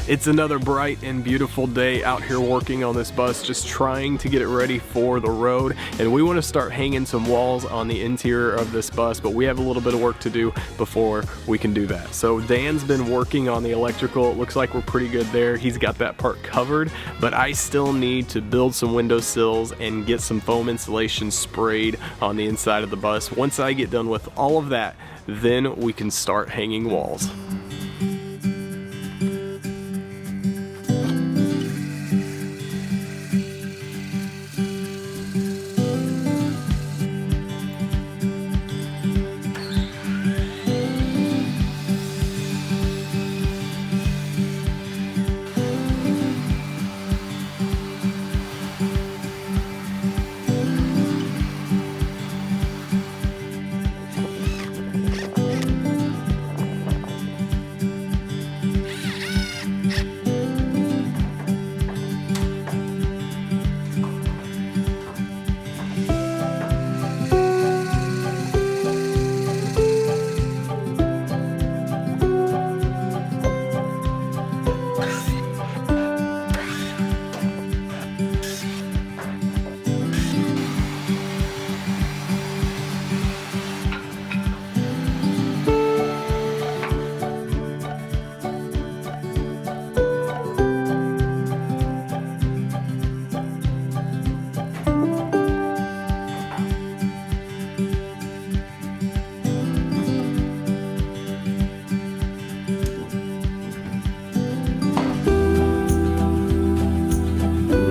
It's another bright and beautiful day out here working on this bus, just trying to get it ready for the road. And we want to start hanging some walls on the interior of this bus, but we have a little bit of work to do before we can do that. So Dan's been working on the electrical. It looks like we're pretty good there. He's got that part covered, but I still need to build some window sills and get some foam insulation sprayed on the inside of the bus. Once I get done with all of that, then we can start hanging walls.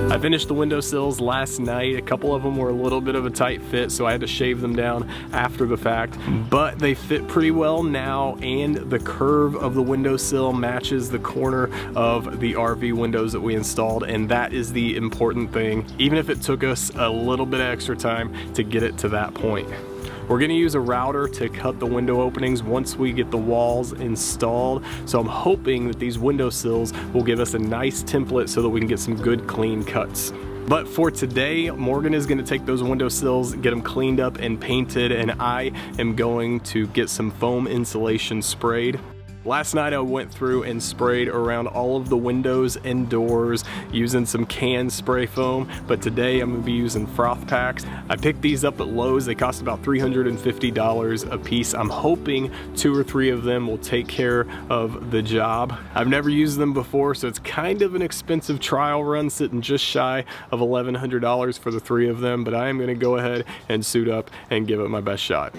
I finished the windowsills last night. A couple of them were a little bit of a tight fit, so I had to shave them down after the fact, but they fit pretty well now, and the curve of the windowsill matches the corner of the RV windows that we installed, and that is the important thing, even if it took us a little bit of extra time to get it to that point. We're gonna use a router to cut the window openings once we get the walls installed. So I'm hoping that these windowsills will give us a nice template so that we can get some good clean cuts. But for today, Morgan is gonna take those windowsills, get them cleaned up and painted, and I am going to get some foam insulation sprayed. Last night I went through and sprayed around all of the windows and doors using some canned spray foam, but today I'm gonna be using froth packs. I picked these up at Lowe's. They cost about $350 a piece. I'm hoping 2 or 3 of them will take care of the job. I've never used them before, so it's kind of an expensive trial run, sitting just shy of $1,100 for the 3 of them, but I am gonna go ahead and suit up and give it my best shot.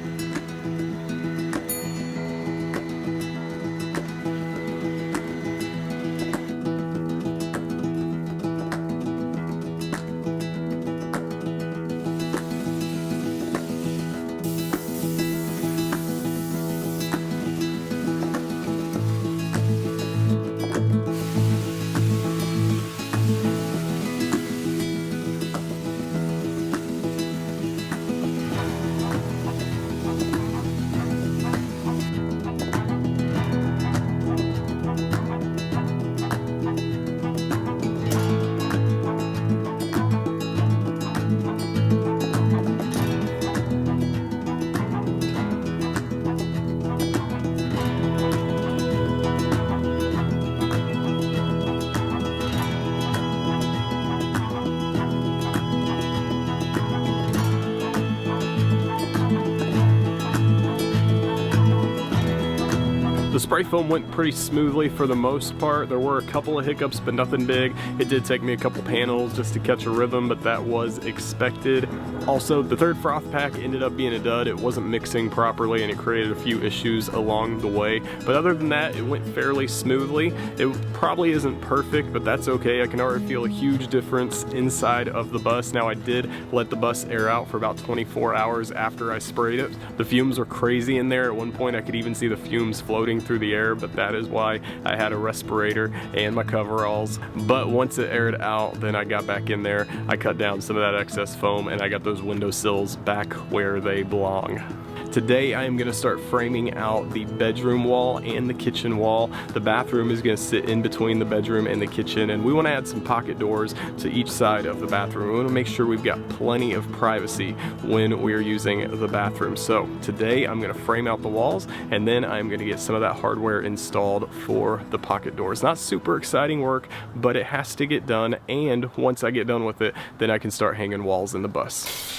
The spray foam went pretty smoothly for the most part. There were a couple of hiccups, but nothing big. It did take me a couple panels just to catch a rhythm, but that was expected. Also, the 3rd froth pack ended up being a dud. It wasn't mixing properly and it created a few issues along the way. But other than that, it went fairly smoothly. It probably isn't perfect, but that's okay. I can already feel a huge difference inside of the bus. Now, I did let the bus air out for about 24 hours after I sprayed it. The fumes were crazy in there. At one point, I could even see the fumes floating through the air, but that is why I had a respirator and my coveralls. But once it aired out, then I got back in there. I cut down some of that excess foam and I got those windowsills back where they belong. Today I am going to start framing out the bedroom wall and the kitchen wall. The bathroom is going to sit in between the bedroom and the kitchen, and we want to add some pocket doors to each side of the bathroom. We want to make sure we've got plenty of privacy when we're using the bathroom. So today I'm going to frame out the walls, and then I'm going to get some of that hardware installed for the pocket doors. Not super exciting work, but it has to get done, and once I get done with it, then I can start hanging walls in the bus.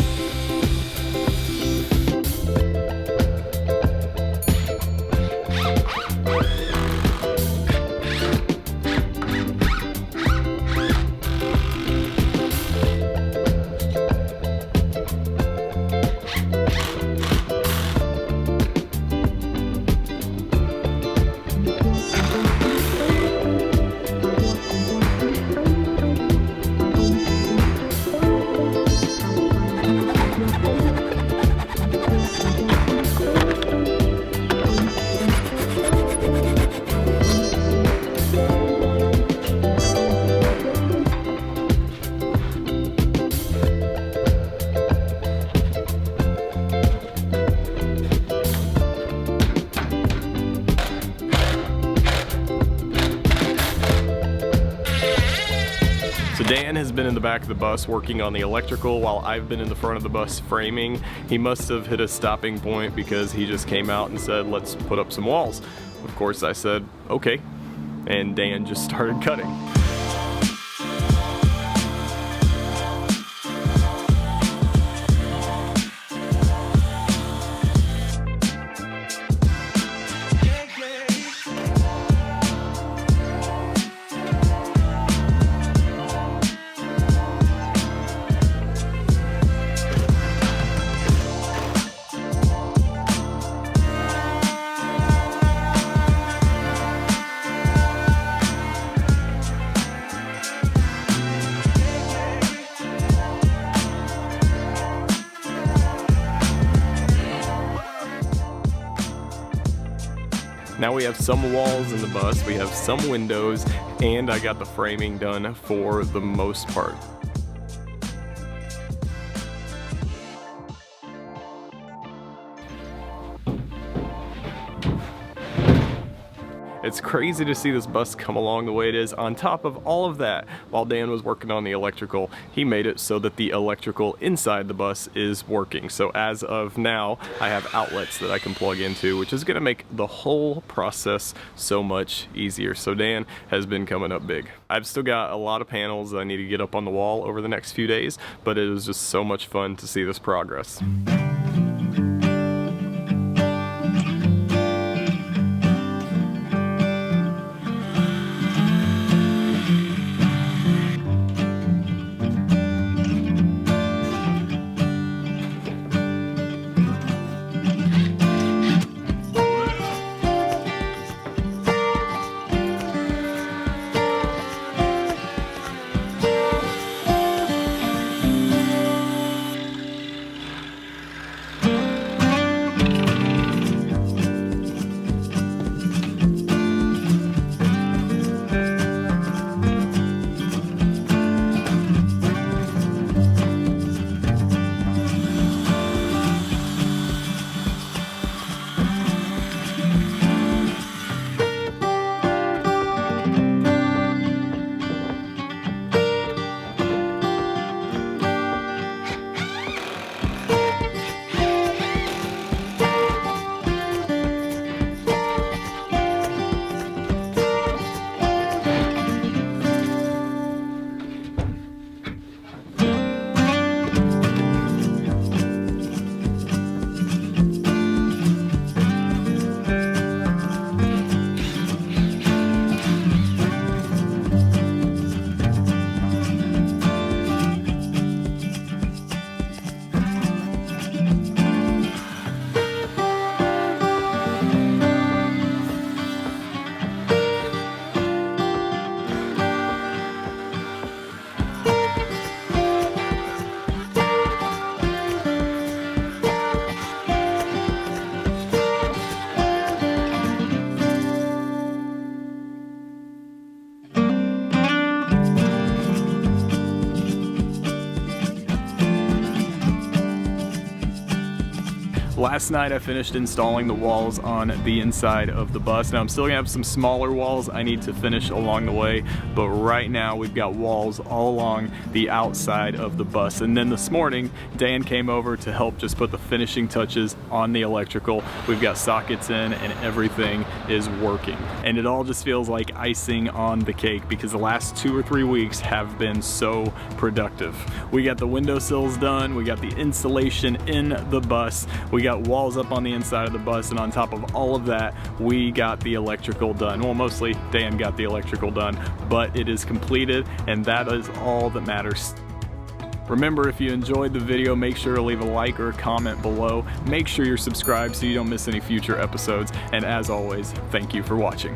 So Dan has been in the back of the bus working on the electrical while I've been in the front of the bus framing. He must have hit a stopping point because he just came out and said, let's put up some walls. Of course I said, okay, and Dan just started cutting. Now we have some walls in the bus, we have some windows, and I got the framing done for the most part. It's crazy to see this bus come along the way it is. On top of all of that, while Dan was working on the electrical, he made it so that the electrical inside the bus is working. So as of now, I have outlets that I can plug into, which is gonna make the whole process so much easier. So Dan has been coming up big. I've still got a lot of panels that I need to get up on the wall over the next few days, but it was just so much fun to see this progress. Last night I finished installing the walls on the inside of the bus. Now I'm still gonna have some smaller walls I need to finish along the way, but right now we've got walls all along the outside of the bus. And then this morning, Dan came over to help just put the finishing touches on the electrical. We've got sockets in and everything is working. And it all just feels like icing on the cake because the last 2 or 3 weeks have been so productive. We got the windowsills done, we got the insulation in the bus, we got walls up on the inside of the bus, and on top of all of that, we got the electrical done. Well, mostly Dan got the electrical done, but it is completed, and that is all that matters. Remember, if you enjoyed the video, make sure to leave a like or a comment below. Make sure you're subscribed so you don't miss any future episodes, and as always, thank you for watching.